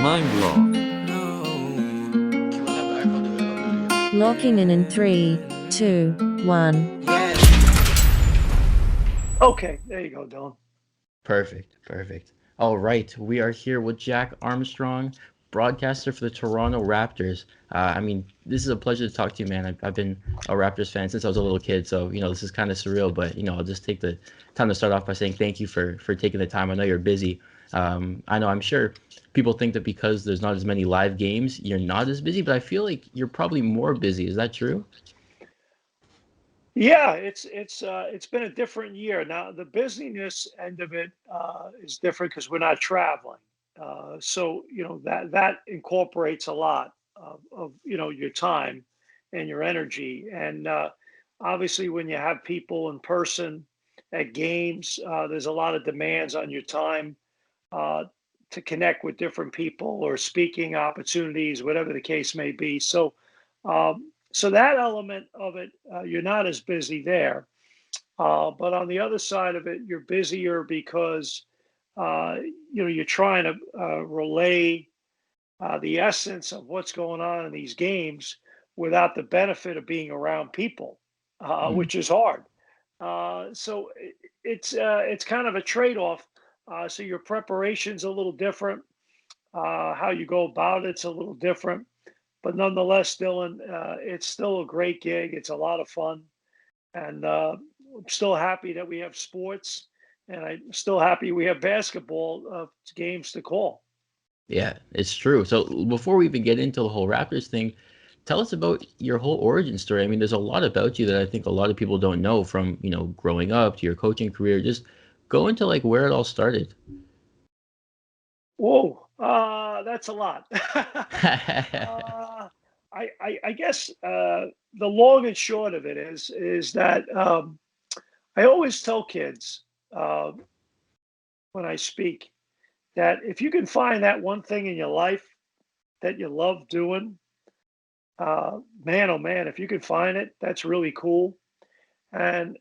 Mind block. Locking in 3, 2, 1. Okay, there you go, Dylan. Perfect. All right, we are here with Jack Armstrong, broadcaster for the Toronto Raptors. This is a pleasure to talk to you, man. I've been a Raptors fan since I was a little kid, so this is kind of surreal. But I'll just take the time to start off by saying thank you for taking the time. I know you're busy. I'm sure people think that because there's not as many live games, you're not as busy. But I feel like you're probably more busy. Is that true? Yeah, it's been a different year. Now the busyness end of it is different because we're not traveling. So that incorporates a lot of your time and your energy. And obviously, when you have people in person at games, there's a lot of demands on your time uh, to connect with different people or speaking opportunities, whatever the case may be. So that element of it, you're not as busy there. But on the other side of it, you're busier because uh, you're trying to relay the essence of what's going on in these games without the benefit of being around people, Mm. which is hard. It's kind of a trade-off. So your preparation's a little different. How you go about it's a little different. But nonetheless, Dylan, it's still a great gig. It's a lot of fun, and I'm still happy that we have sports, and I'm still happy we have basketball games to call. Yeah, it's true. So before we even get into the whole Raptors thing, tell us about your whole origin story. I mean, there's a lot about you that I think a lot of people don't know from, growing up to your coaching career. Just go into like where it all started. Whoa, that's a lot. uh, I guess the long and short of it is that I always tell kids uh, when I speak that if you can find that one thing in your life that you love doing, man, oh man, if you can find it, that's really cool. And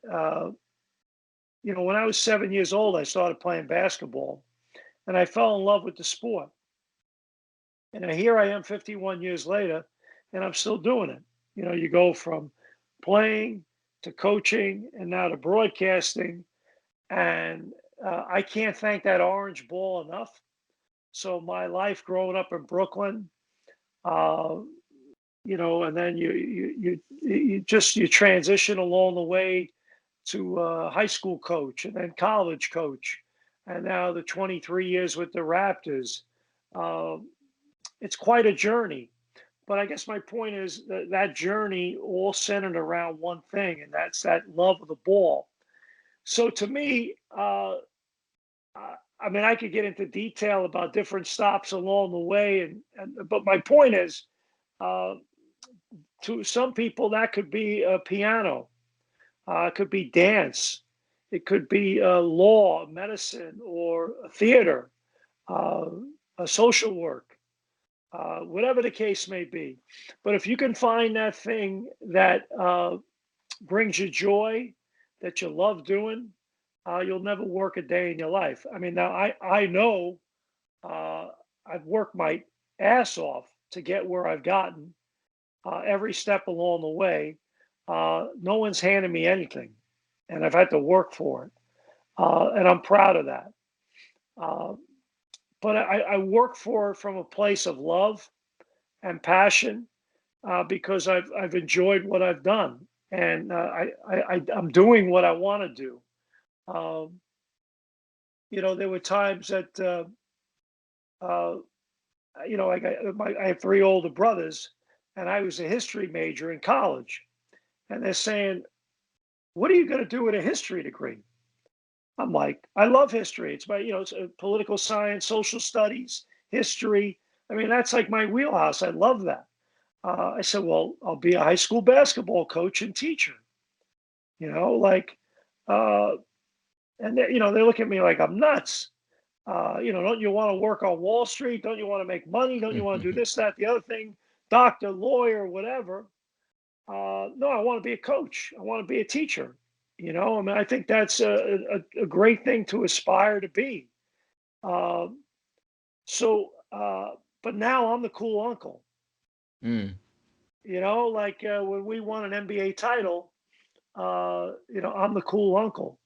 when I was 7 years old, I started playing basketball, and I fell in love with the sport. And here I am, 51 years later, and I'm still doing it. You go from playing to coaching, and now to broadcasting, and I can't thank that orange ball enough. So my life growing up in Brooklyn, uh, and then you transition along the way to high school coach and then college coach, and now the 23 years with the Raptors. Uh, it's quite a journey. But I guess my point is that journey all centered around one thing, and that's that love of the ball. So to me, I mean, I could get into detail about different stops along the way, but my point is, uh, to some people, that could be a piano, it could be dance, it could be law, medicine, or theater, uh, a social work, whatever the case may be. But if you can find that thing that brings you joy, that you love doing, you'll never work a day in your life. I mean, now I know uh, I've worked my ass off to get where I've gotten every step along the way. No one's handed me anything, and I've had to work for it, and I'm proud of that. Uh, but I work for it from a place of love and passion because I've enjoyed what I've done, and I'm doing what I want to do. Um, there were times that uh, like I have three older brothers, and I was a history major in college, and they're saying, "What are you going to do with a history degree?" I'm like, "I love history. It's my it's political science, social studies, history. I mean, that's like my wheelhouse. I love that." I said, "Well, I'll be a high school basketball coach and teacher." You know, like, uh, and they look at me like I'm nuts. Don't you want to work on Wall Street? Don't you want to make money? Don't you want to do this, that, the other thing? Doctor, lawyer, whatever. No, I want to be a coach. I want to be a teacher. I mean, I think that's a great thing to aspire to be. Um, so but now I'm the cool uncle. Mm. Like when we won an NBA title, I'm the cool uncle,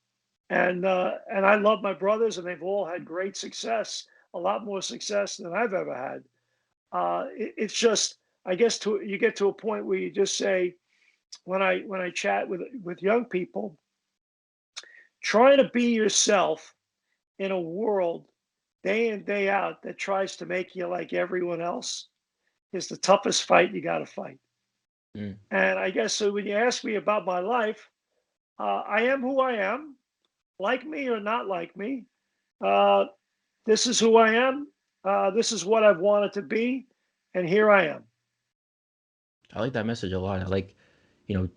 and I love my brothers, and they've all had great success, a lot more success than I've ever had. It's just, I guess, you get to a point where you just say, when I chat with young people, trying to be yourself in a world day in day out that tries to make you like everyone else is the toughest fight you got to fight. Mm. And I guess so when you ask me about my life, I am who I am, like me or not like me. Uh, this is who I am. This is what I've wanted to be, and here I am. I like that message a lot. I like,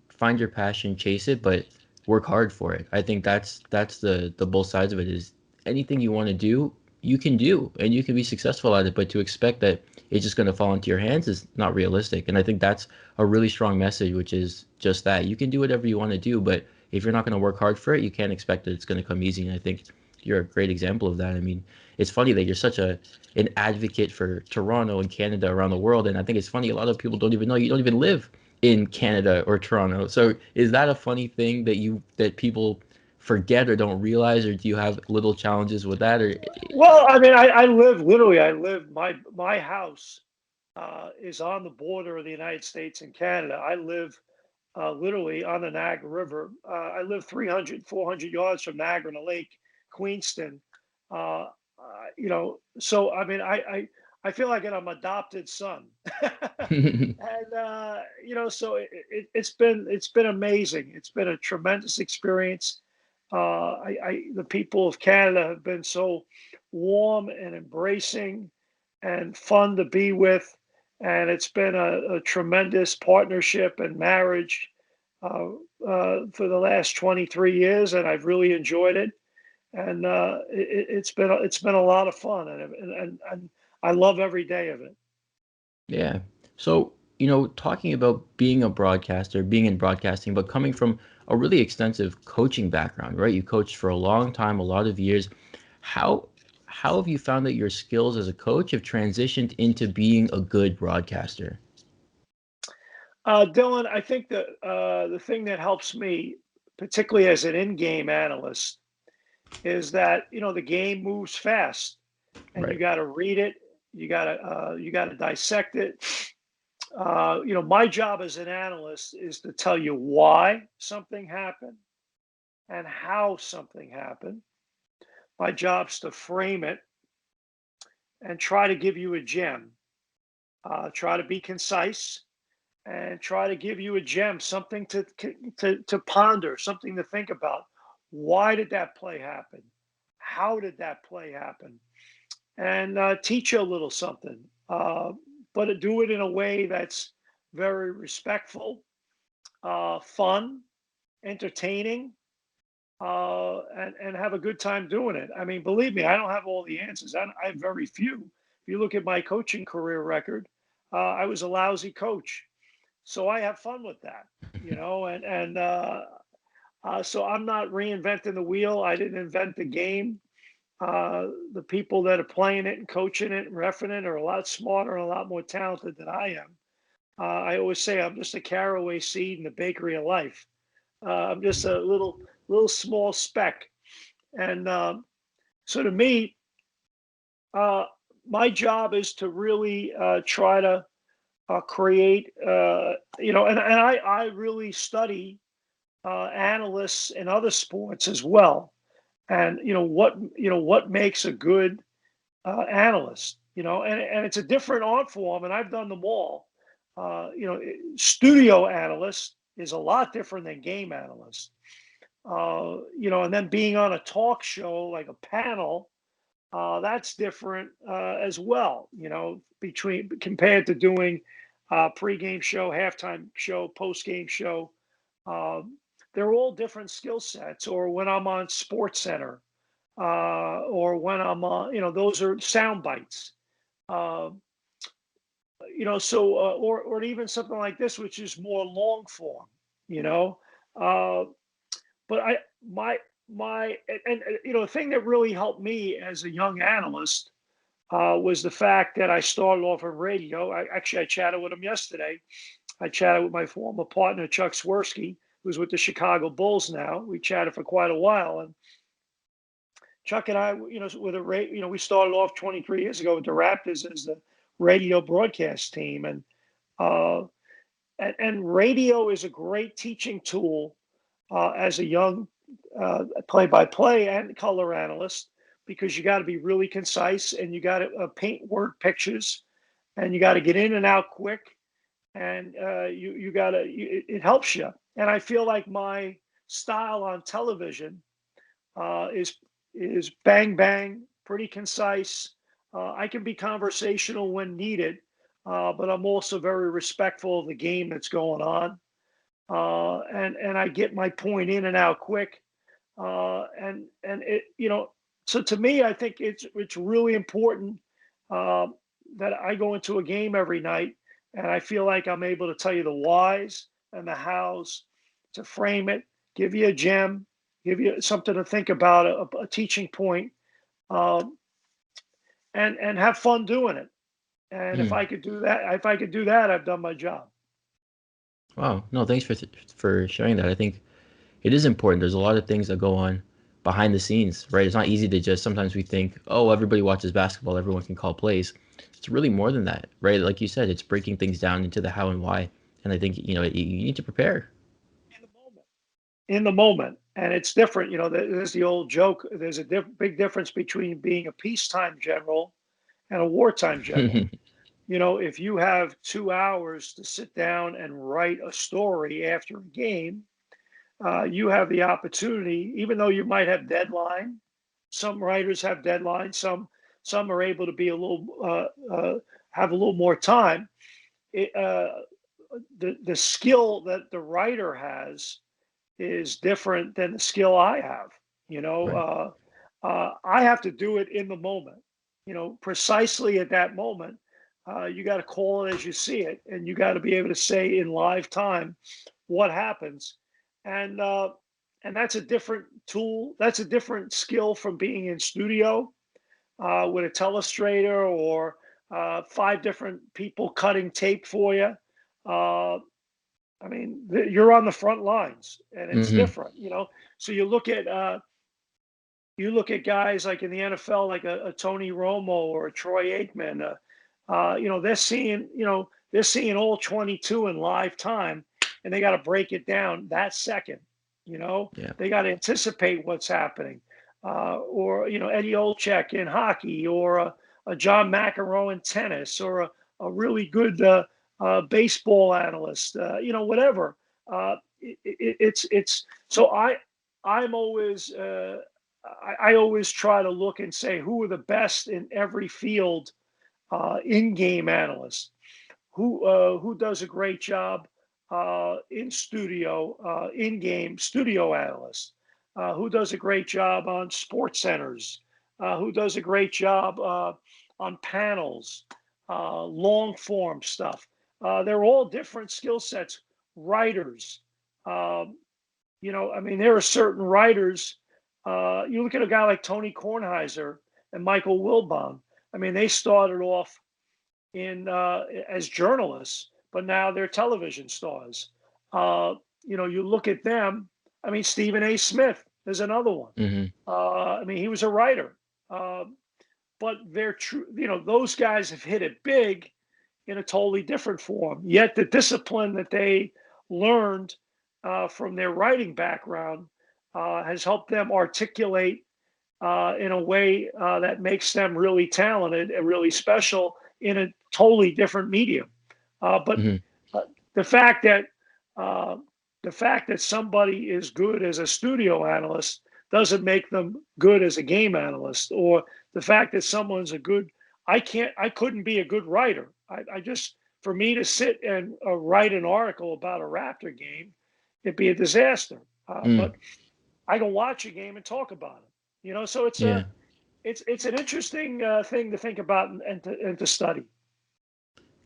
find your passion, chase it, but work hard for it. I think that's the both sides of it is anything you want to do, you can do and you can be successful at it, but to expect that it's just going to fall into your hands is not realistic. And I think that's a really strong message, which is just that you can do whatever you want to do, but if you're not going to work hard for it, you can't expect that it's going to come easy. And I think you're a great example of that. I mean, it's funny that you're such an advocate for Toronto and Canada around the world. And I think it's funny, a lot of people don't even know you don't even live in Canada or Toronto. So is that a funny thing that people forget or don't realize, or do you have little challenges with that? Or Well, I mean, I live literally. I live my house is on the border of the United States and Canada. I live literally on the Niagara River. I live 300, 400 yards from Niagara on the Lake, Queenston. Uh, so I mean, I feel like I'm adopted son, and so it's been amazing. It's been a tremendous experience. The people of Canada have been so warm and embracing and fun to be with, and it's been a tremendous partnership and marriage uh, for the last 23 years, and I've really enjoyed it. And it's been a lot of fun, and I love every day of it. yeah. So, talking about being a broadcaster, being in broadcasting, but coming from a really extensive coaching background, right? You coached for a long time, a lot of years. How how have you found that your skills as a coach have transitioned into being a good broadcaster? Dylan, I think the thing that helps me, particularly as an in-game analyst, is that the game moves fast, and you Right. got to read it. You got to dissect it. My job as an analyst is to tell you why something happened and how something happened. My job's to frame it and try to give you a gem. Try to be concise and try to give you a gem, something to ponder, something to think about. Why did that play happen? How did that play happen? And teach you a little something, but do it in a way that's very respectful, fun, entertaining, and have a good time doing it. I mean, believe me, I don't have all the answers. I have very few. If you look at my coaching career record, I was a lousy coach, so I have fun with that, and so I'm not reinventing the wheel. I didn't invent the game. The people that are playing it and coaching it and refing it are a lot smarter and a lot more talented than I am. I always say I'm just a caraway seed in the bakery of life. I'm just a little small speck, and so to me, uh, my job is to really try to create, and I really study analysts in other sports as well, and what makes a good analyst, and it's a different art form, and I've done them all. Studio analyst is a lot different than game analyst. And then being on a talk show like a panel, that's different as well. Between compared to doing pregame show, halftime show, postgame show. Um, they're all different skill sets. Or when I'm on Sports Center, or when I'm on, those are sound bites. Uh, or even something like this, which is more long form. You know, uh, but I my my and the thing that really helped me as a young analyst was the fact that I started off on radio. I chatted with him yesterday. I chatted with my former partner, Chuck Swirsky, who's with the Chicago Bulls now. We chatted for quite a while. And Chuck and I, we started off 23 years ago with the Raptors as the radio broadcast team. Uh, and radio is a great teaching tool as a young play-by-play and color analyst, because you got to be really concise, and you got to paint word pictures, and you got to get in and out quick, and you got to, it helps you. And I feel like my style on television is bang bang, pretty concise. I can be conversational when needed, but I'm also very respectful of the game that's going on, and I get my point in and out quick. And it, so to me, I think it's really important that I go into a game every night, and I feel like I'm able to tell you the whys and the hows, to frame it, give you a gem, give you something to think about, a teaching point, um, and have fun doing it. And if Mm. I could do that, I've done my job. Wow. No, thanks for sharing that. I think it is important. There's a lot of things that go on behind the scenes, right? It's not easy to just, sometimes we think, oh, everybody watches basketball, everyone can call plays. It's really more than that, right? Like you said, it's breaking things down into the how and why. And I think, you need to prepare. In the moment. In the moment. And it's different. There's the old joke. There's a big difference between being a peacetime general and a wartime general. If you have 2 hours to sit down and write a story after a game, you have the opportunity, even though you might have deadline. Some writers have deadlines. Some are able to be a little have a little more time. It, the skill that the writer has is different than the skill I have. Right. I have to do it in the moment. Precisely at that moment. You got to call it as you see it, and you got to be able to say in live time what happens, and that's a different tool. That's a different skill from being in studio with a telestrator or five different people cutting tape for you. Uh, I mean, you're on the front lines, and it's Hmm. different. So you look at guys like in the NFL, like a Tony Romo or a Troy Aikman. They're seeing all 22 in live time, and they got to break it down that second. Yeah. They got to anticipate what's happening. Or Eddie Olczyk in hockey, or a John McEnroe in tennis, or a really good baseball analyst. Whatever. It's so I'm always I always try to look and say who are the best in every field, in-game analysts, who does a great job in studio, in-game studio analysts, who does a great job on sports centers, who does a great job on panels, long form stuff. They're all different skill sets. Writers, um, I mean, there are certain writers. You look at a guy like Tony Kornheiser and Michael Wilbon. I mean, they started off in as journalists, but now they're television stars. Uh, you look at them. I mean, Stephen A. Smith is another one. Hmm. I mean, he was a writer, uh, but they're true. Those guys have hit it big in a totally different form. Yet the discipline that they learned from their writing background has helped them articulate in a way that makes them really talented and really special in a totally different medium. But Hmm. uh, the fact that uh, the fact that somebody is good as a studio analyst doesn't make them good as a game analyst, or the fact that someone's a good I couldn't be a good writer. I just, for me to sit and write an article about a Raptor game, it'd be a disaster. But Mm. I can watch a game and talk about it. So Yeah. it's an interesting thing to think about and to study.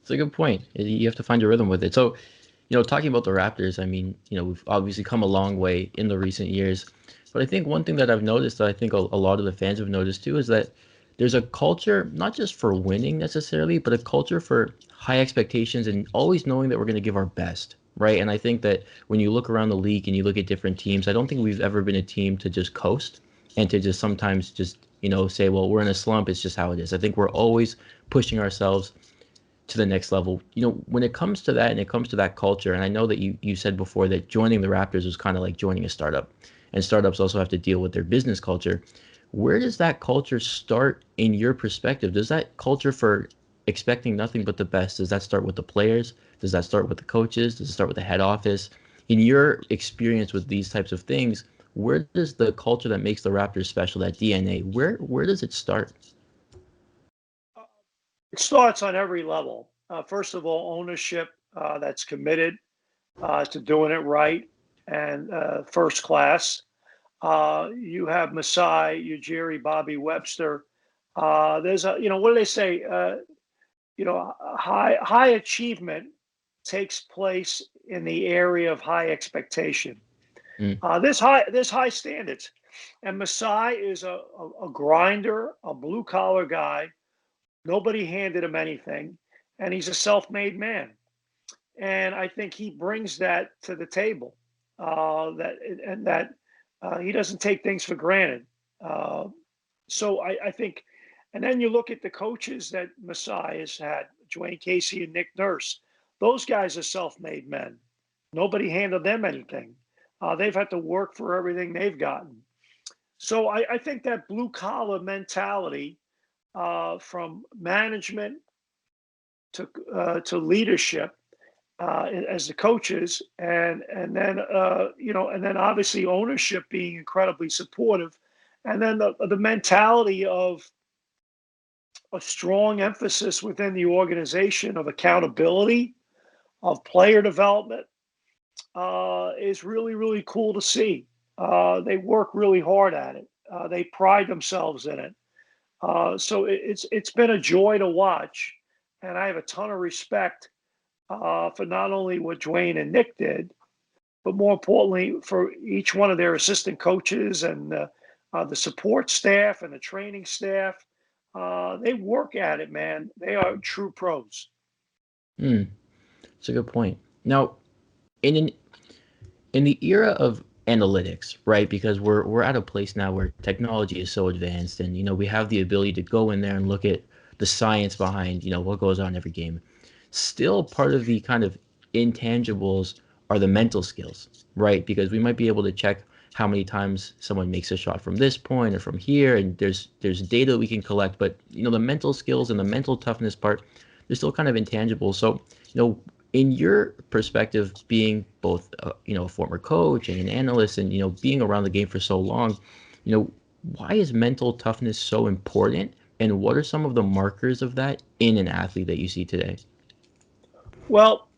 It's a good point. You have to find your rhythm with it. So, talking about the Raptors, I mean, we've obviously come a long way in the recent years. But I think one thing that I've noticed that I think a lot of the fans have noticed too is that there's a culture not just for winning necessarily, but a culture for high expectations and always knowing that we're going to give our best, right? And I think that when you look around the league and you look at different teams, I don't think we've ever been a team to just coast and to just sometimes just, say, well, we're in a slump, it's just how it is. I think we're always pushing ourselves to the next level. When it comes to that and it comes to that culture, and I know that you said before that joining the Raptors was kind of like joining a startup, and startups also have to deal with their business culture. Where does that culture start in your perspective? Does that culture for expecting nothing but the best, does that start with the players? Does that start with the coaches? Does it start with the head office? In your experience with these types of things, where does the culture that makes the Raptors special, that DNA, where does it start? It starts on every level. First of all, ownership that's committed to doing it right and first class. You have Masai, Ujiri, Bobby Webster. There's what do they say? High achievement takes place in the area of high expectation. Mm, There's high standards, and Masai is a grinder, a blue collar guy. Nobody handed him anything, and he's a self-made man. And I think he brings that to the table. That he doesn't take things for granted. Uh, so I think, and then you look at the coaches that Masai has had, Dwayne Casey and Nick Nurse. Those guys are self-made men. Nobody handed them anything. They've had to work for everything they've gotten. So I think that blue collar mentality from management to leadership as the coaches, and then obviously ownership being incredibly supportive, and then the mentality of a strong emphasis within the organization of accountability, of player development, is really really cool to see. They work really hard at it. They pride themselves in it. So it's been a joy to watch, and I have a ton of respect for not only what Dwayne and Nick did, but more importantly for each one of their assistant coaches and the support staff and the training staff. They work at it, man. They are true pros. mm, that's a good point. Now, in an in the era of analytics, right? Because we're at a place now where technology is so advanced, and we have the ability to go in there and look at the science behind what goes on in every game. Still, part of the kind of intangibles are the mental skills, right? Because we might be able to check how many times someone makes a shot from this point or from here, and there's data we can collect, but the mental skills and the mental toughness part, they're still kind of intangible. So, in your perspective, being both a former coach and an analyst, and being around the game for so long, you know why is mental toughness so important, and what are some of the markers of that in an athlete that you see today? Well,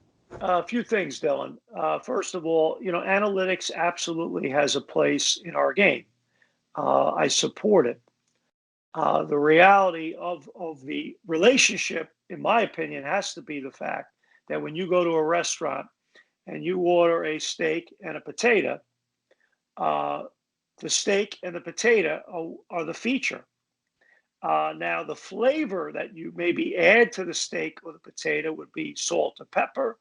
a few things, Dylan. First of all, analytics absolutely has a place in our game. I support it. The reality of the relationship, in my opinion, has to be the fact that when you go to a restaurant and you order a steak and a potato, uh, the steak and the potato are the feature. Now, the flavor that you maybe add to the steak or the potato would be salt and pepper,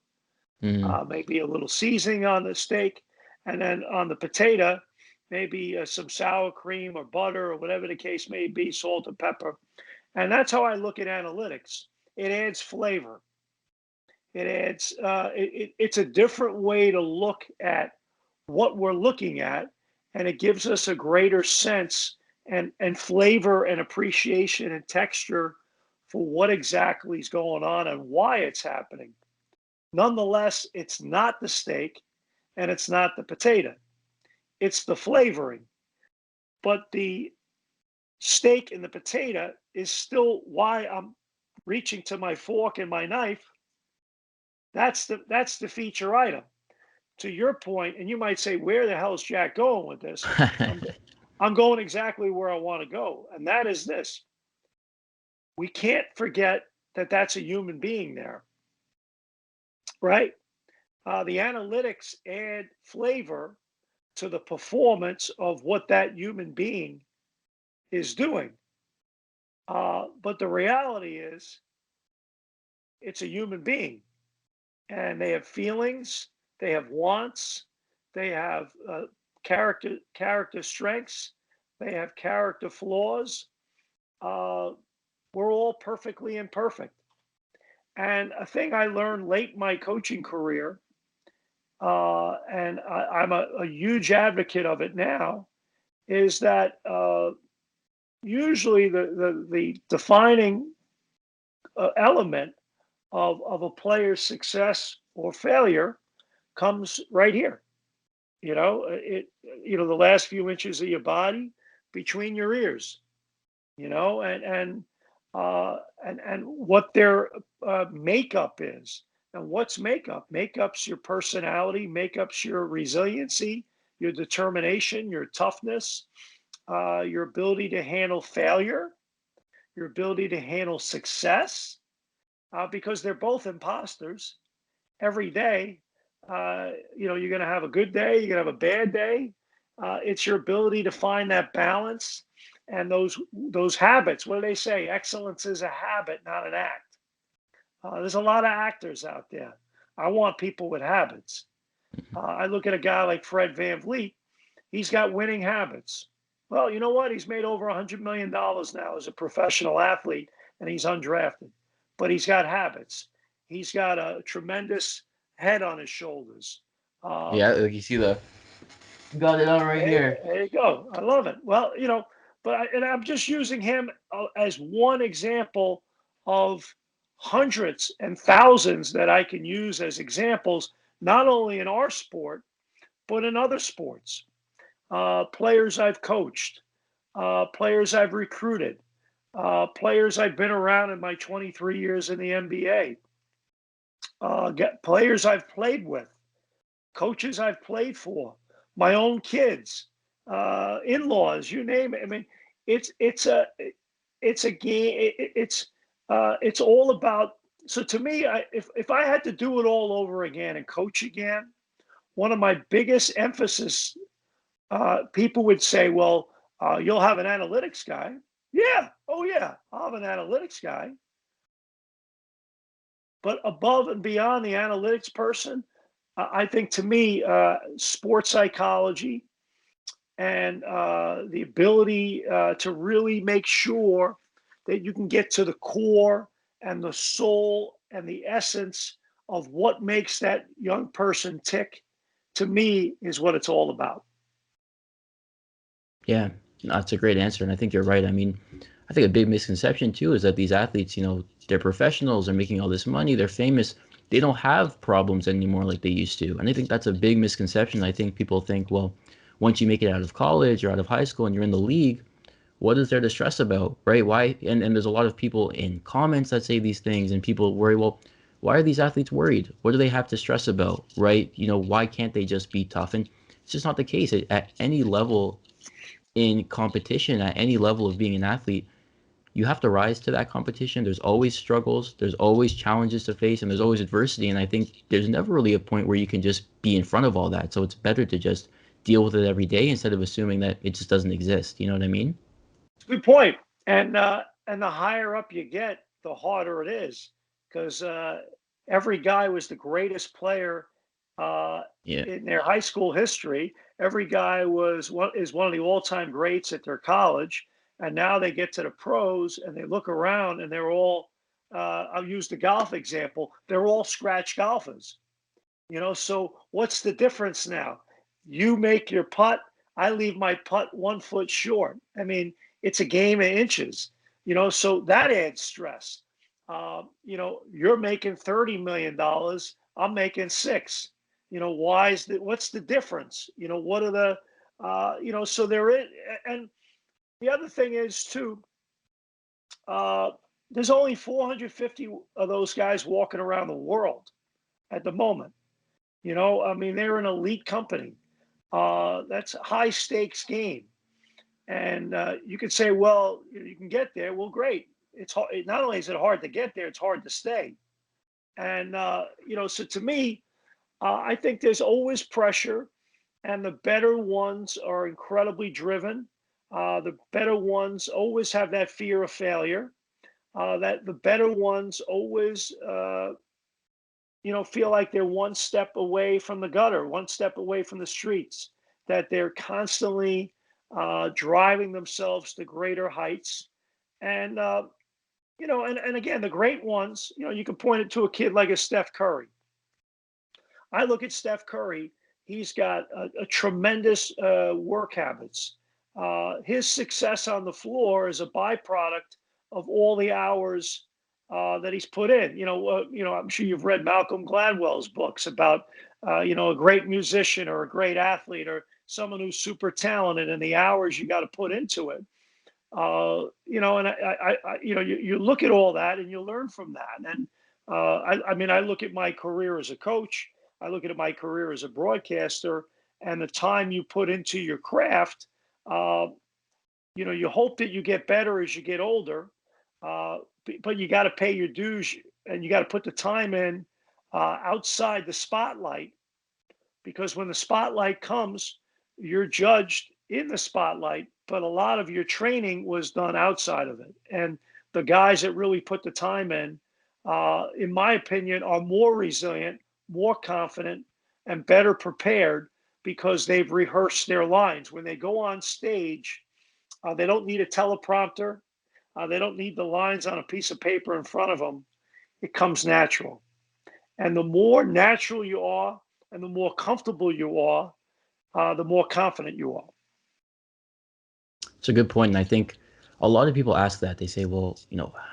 Mm, maybe a little seasoning on the steak, and then on the potato, maybe some sour cream or butter or whatever the case may be, salt and pepper. And that's how I look at analytics. It adds flavor. It's a different way to look at what we're looking at, and it gives us a greater sense and flavor and appreciation and texture for what exactly is going on and why it's happening. Nonetheless, it's not the steak and it's not the potato. It's the flavoring. But the steak and the potato is still why I'm reaching to my fork and my knife. That's the feature item. To your point, and you might say, where the hell is Jack going with this? I'm I'm going exactly where I want to go, and that is this: we can't forget that that's a human being there, right? The analytics add flavor to the performance of what that human being is doing. But the reality is, it's a human being, and they have feelings, they have wants, they have character strengths, they have character flaws. Uh, we're all perfectly imperfect. And a thing I learned late in my coaching career, and I'm a huge advocate of it now, is that usually the defining element of a player's success or failure comes right here. The last few inches of your body between your ears, and what their makeup is. And what's makeup? Makeup's your personality, makeup's your resiliency, your determination, your toughness, your ability to handle failure, your ability to handle success, because they're both imposters every day. You're going to have a good day, you're going to have a bad day. It's your ability to find that balance and those habits. What do they say? Excellence is a habit, not an act. There's a lot of actors out there. I want people with habits. I look at a guy like Fred Van Vliet. He's got winning habits. Well, you know what? He's made over $100 million now as a professional athlete, and he's undrafted. But he's got habits. He's got a tremendous head on his shoulders. Yeah, like you see the got it on right here. There you go. I love it. Well, and I'm just using him as one example of hundreds and thousands that I can use as examples, not only in our sport, but in other sports. Players I've coached, players I've recruited, players I've been around in my 23 years in the NBA, players I've played with, coaches I've played for, my own kids, in-laws, you name it. I mean, it's a game. It's all about. So to me, if I had to do it all over again and coach again, one of my biggest emphasis, people would say, well, you'll have an analytics guy. Yeah. Oh, yeah. I'll have an analytics guy. But above and beyond the analytics person, I think to me, sports psychology and the ability to really make sure that you can get to the core and the soul and the essence of what makes that young person tick, to me, is what it's all about. Yeah, no, that's a great answer, and I think you're right. I mean, I think a big misconception too is that these athletes, they're professionals, they're making all this money, they're famous, they don't have problems anymore like they used to. And I think that's a big misconception. I think people think, well, once you make it out of college or out of high school and you're in the league, what is there to stress about, right? Why? And there's a lot of people in comments that say these things, and people worry, well, why are these athletes worried? What do they have to stress about, right? Why can't they just be tough? And it's just not the case. At any level in competition, at any level of being an athlete, you have to rise to that competition. There's always struggles, there's always challenges to face, and there's always adversity. And I think there's never really a point where you can just be in front of all that. So it's better to just deal with it every day instead of assuming that it just doesn't exist. You know what I mean? Good point. And the higher up you get, the harder it is, because every guy was the greatest player uh, Yeah. in their high school history. Every guy is one of the all-time greats at their college, and now they get to the pros and they look around and they're all. I'll use the golf example. They're all scratch golfers. So what's the difference now? You make your putt, I leave my putt 1 foot short. I mean, it's a game of inches, so that adds stress. You're making $30 million, I'm making six. What's the difference? What are the, so there is, and the other thing is too, uh, there's only 450 of those guys walking around the world at the moment. I mean, they're an elite company. That's a high stakes game. And you could say, well, you can get there. Well, great. It's hard. Not only is it hard to get there, it's hard to stay. And, so to me, I think there's always pressure, and the better ones are incredibly driven. The better ones always have that fear of failure. That the better ones always, feel like they're one step away from the gutter, one step away from the streets. That they're constantly driving themselves to greater heights. And and again, the great ones, you can point it to a kid like a Steph Curry. I look at Steph Curry. He's got a tremendous work habits. His success on the floor is a byproduct of all the hours that he's put in. I'm sure you've read Malcolm Gladwell's books about, a great musician or a great athlete or someone who's super talented and the hours you got to put into it. And you look at all that and you learn from that. And I look at my career as a coach. I look at my career as a broadcaster, and the time you put into your craft. Uh, you hope that you get better as you get older, but you got to pay your dues and you got to put the time in outside the spotlight, because when the spotlight comes, you're judged in the spotlight, but a lot of your training was done outside of it. And the guys that really put the time in my opinion, are more resilient, more confident, and better prepared because they've rehearsed their lines. When they go on stage, they don't need a teleprompter. They don't need the lines on a piece of paper in front of them. It comes natural. And the more natural you are and the more comfortable you are, the more confident you are. It's a good point, and I think a lot of people ask that. They say, "Well,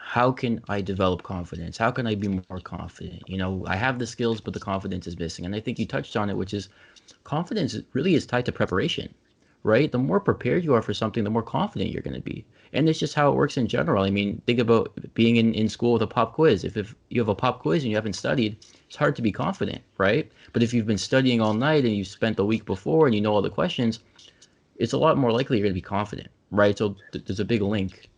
how can I develop confidence? How can I be more confident? I have the skills, but the confidence is missing." And I think you touched on it, which is confidence really is tied to preparation, right? The more prepared you are for something, the more confident you're going to be. And it's just how it works in general. I mean, think about being in school with a pop quiz. If you have a pop quiz and you haven't studied, it's hard to be confident, right? But if you've been studying all night and you spent the week before and you know all the questions, it's a lot more likely you're going to be confident, right? So there's a big link.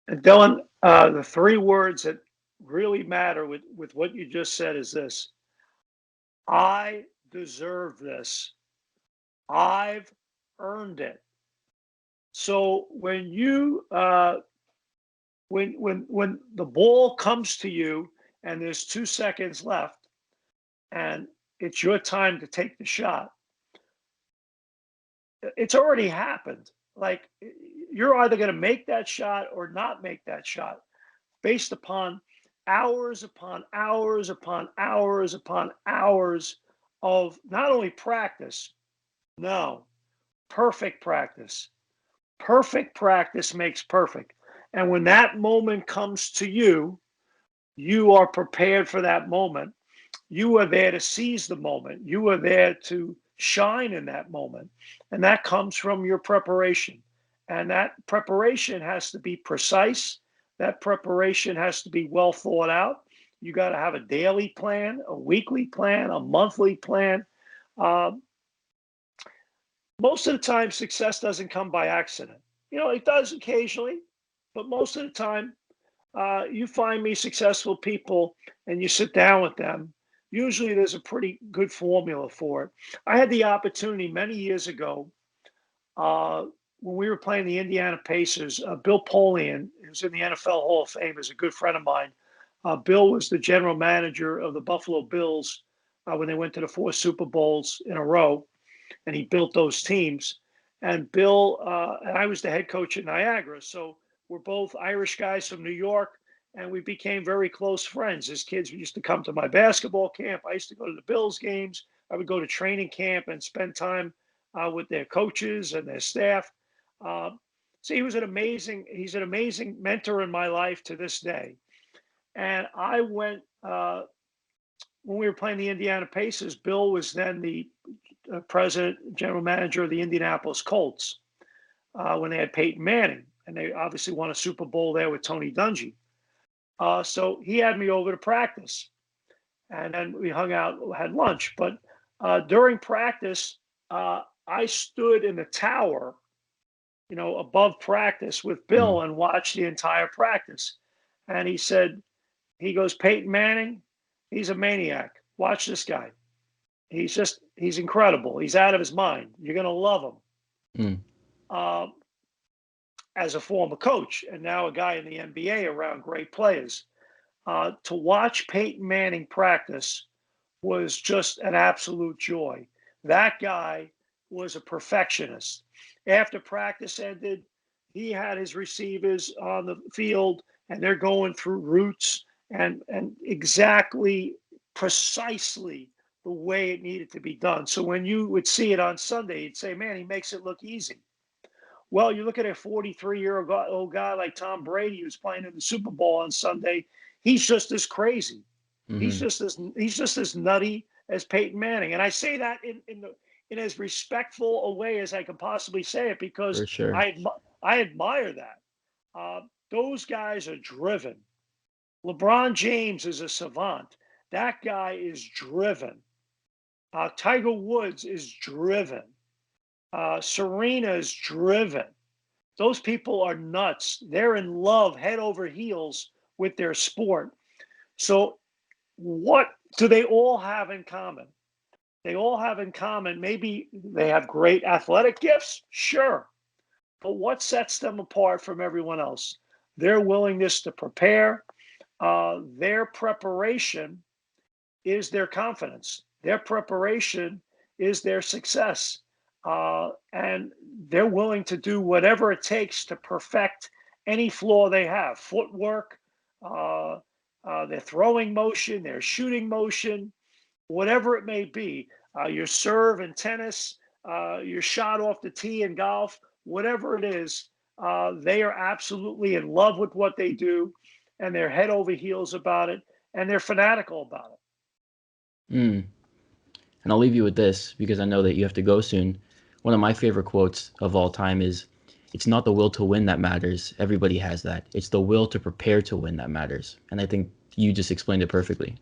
And Dylan, the three words that really matter with what you just said is this: I deserve this. I've earned it. So when you when the ball comes to you and there's 2 seconds left and it's your time to take the shot, it's already happened. Like, you're either going to make that shot or not make that shot based upon hours upon hours upon hours upon hours of not only practice, no, perfect practice. Perfect practice makes perfect. And when that moment comes to you, you are prepared for that moment. You are there to seize the moment. You are there to shine in that moment. And that comes from your preparation. And that preparation has to be precise. That preparation has to be well thought out. You got to have a daily plan, a weekly plan, a monthly plan. Uh, Most of the time, success doesn't come by accident. It does occasionally, but most of the time, you find me successful people and you sit down with them. Usually, there's a pretty good formula for it. I had the opportunity many years ago uh, when we were playing the Indiana Pacers. Bill Polian, who's in the NFL Hall of Fame, is a good friend of mine. Bill was the general manager of the Buffalo Bills when they went to the 4 Super Bowls in a row, and he built those teams. And Bill and I was the head coach at Niagara, so we're both Irish guys from New York, and we became very close friends. As kids, we used to come to my basketball camp. I used to go to the Bills games. I would go to training camp and spend time with their coaches and their staff. Uh, so he's an amazing mentor in my life to this day. And I went when we were playing the Indiana Pacers. Bill was then the president, general manager of the Indianapolis Colts when they had Peyton Manning, and they obviously won a Super Bowl there with Tony Dungy. So he had me over to practice, and then we hung out, had lunch. But during practice, I stood in the tower, above practice with Mm. Bill and watched the entire practice. And he goes, Peyton Manning, he's a maniac. Watch this guy. He's incredible. He's out of his mind. You're going to love him. Mm. Uh, as a former coach and now a guy in the NBA around great players. To watch Peyton Manning practice was just an absolute joy. That guy was a perfectionist. After practice ended, he had his receivers on the field and they're going through routes and exactly precisely the way it needed to be done. So when you would see it on Sunday, you'd say, man, he makes it look easy. Well, you look at a 43-year-old guy like Tom Brady who's playing in the Super Bowl on Sunday. He's just as crazy. Hmm. He's just as nutty as Peyton Manning. And I say that in as respectful a way as I can possibly say it because For sure. I admire that. Those guys are driven. LeBron James is a savant. That guy is driven. Tiger Woods is driven. Serena is driven. Those people are nuts. They're in love head over heels with their sport. So, what do they all have in common? They all have in common, maybe they have great athletic gifts, sure. But what sets them apart from everyone else? Their willingness to prepare, their preparation is their confidence. Their preparation is their success. And they're willing to do whatever it takes to perfect any flaw they have footwork, uh, their throwing motion, their shooting motion, whatever it may be. Your serve in tennis, your shot off the tee in golf, whatever it is, they are absolutely in love with what they do and they're head over heels about it and they're fanatical about it. Mm. And I'll leave you with this because I know that you have to go soon. One of my favorite quotes of all time is, "It's not the will to win that matters. Everybody has that. It's the will to prepare to win that matters." And I think you just explained it perfectly.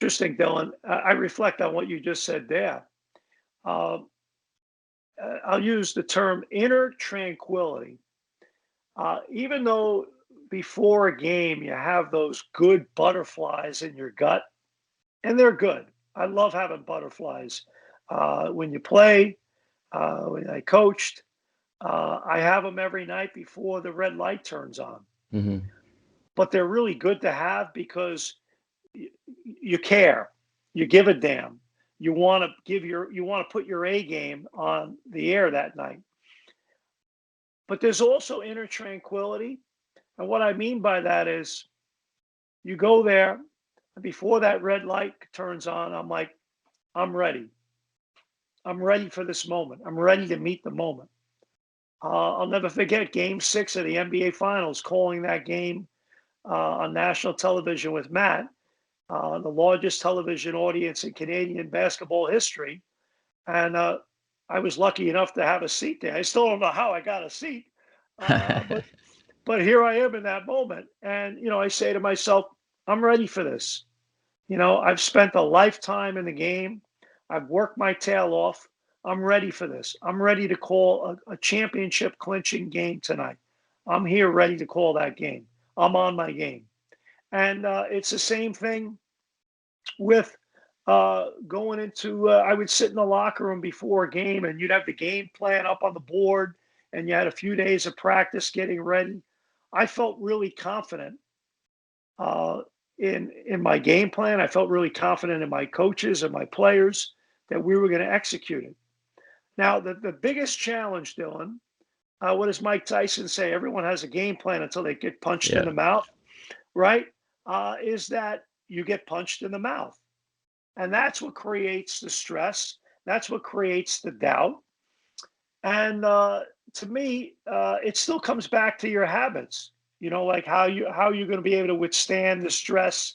Interesting, Dylan. I reflect on what you just said there. Uh, I'll use the term inner tranquility. Even though before a game you have those good butterflies in your gut, and they're good. I love having butterflies. When you play, when I coached, I have them every night before the red light turns on. Hmm. But they're really good to have because you care, you give a damn, you want to put your A game on the air that night. But there's also inner tranquility, and what I mean by that is you go there before that red light turns on. I'm like, I'm ready. I'm ready for this moment. I'm ready to meet the moment. I'll never forget Game 6 of the NBA Finals, calling that game on national television with Matt, the largest television audience in Canadian basketball history. And I was lucky enough to have a seat there. I still don't know how I got a seat, but here I am in that moment. And I say to myself, I'm ready for this. I've spent a lifetime in the game. I've worked my tail off. I'm ready for this. I'm ready to call a championship clinching game tonight. I'm here ready to call that game. I'm on my game. And it's the same thing with going into, I would sit in the locker room before a game and you'd have the game plan up on the board and you had a few days of practice getting ready. I felt really confident uh, in my game plan. I felt really confident in my coaches and my players that we were going to execute it. Now, the biggest challenge, Dylan, what does Mike Tyson say? Everyone has a game plan until they get punched in Yeah. the mouth, right? Is that you get punched in the mouth. And that's what creates the stress. That's what creates the doubt. And to me, it still comes back to your habits. Like how you're going to be able to withstand the stress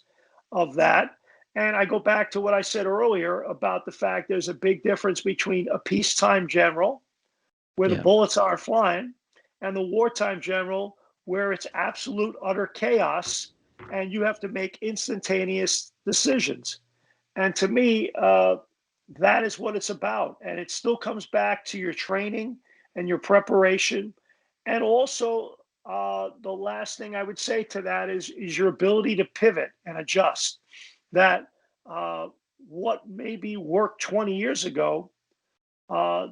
of that. And I go back to what I said earlier about the fact there's a big difference between a peacetime general, where the Yeah. bullets are flying, and the wartime general, where it's absolute utter chaos, and you have to make instantaneous decisions. And to me, that is what it's about. And it still comes back to your training and your preparation. And also, the last thing I would say to that is your ability to pivot and adjust. That what maybe worked 20 years ago uh,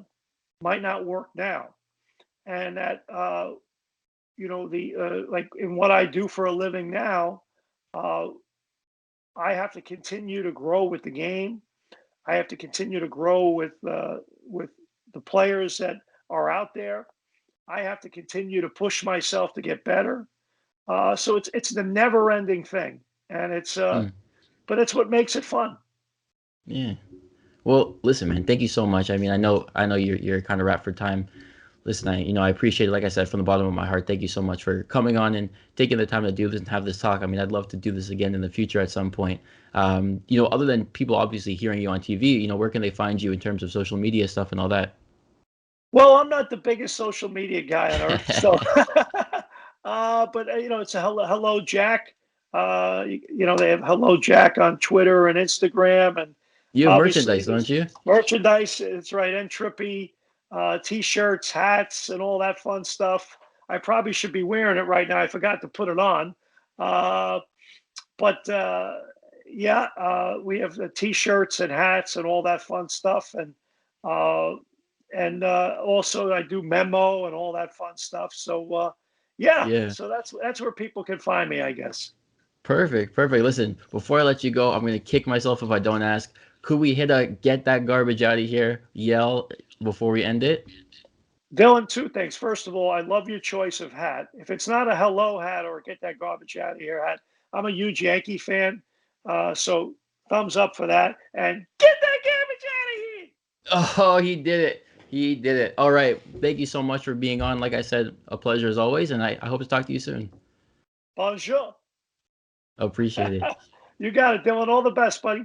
might not work now. and that like in what I do for a living now, uh, I have to continue to grow with the game. I have to continue to grow with the players that are out there. I have to continue to push myself to get better. So it's the never ending thing, and Mm, but it's what makes it fun. yeah. Well, listen, man, thank you so much. I mean, I know you're kind of wrapped for time. Listen, I appreciate it. Like I said, from the bottom of my heart, thank you so much for coming on and taking the time to do this and have this talk. I mean, I'd love to do this again in the future at some point. Other than people obviously hearing you on TV, where can they find you in terms of social media stuff and all that? Well, I'm not the biggest social media guy on earth, so but it's a hello Jack. They have hello Jack on Twitter and Instagram, and You have obviously merchandise, there's don't you? merchandise. It's right, and Trippy, t-shirts, hats, and all that fun stuff. I probably should be wearing it right now. I forgot to put it on. Uh, but yeah, we have the t-shirts and hats and all that fun stuff, uh, and also I do memo and all that fun stuff. So yeah, Yeah. so that's where people can find me, I guess. Perfect. Perfect. Listen, before I let you go, I'm gonna kick myself if I don't ask. Could we hit a get that garbage out of here yell before we end it? Dylan, two things. First of all, I love your choice of hat. If it's not a hello hat or get that garbage out of here hat, I'm a huge Yankee fan. So thumbs up for that. And get that garbage out of here. Oh, he did it. He did it. All right. Thank you so much for being on. Like I said, a pleasure as always, and I hope to talk to you soon. Bonjour. Appreciate it. You got it, Dylan. All the best, buddy.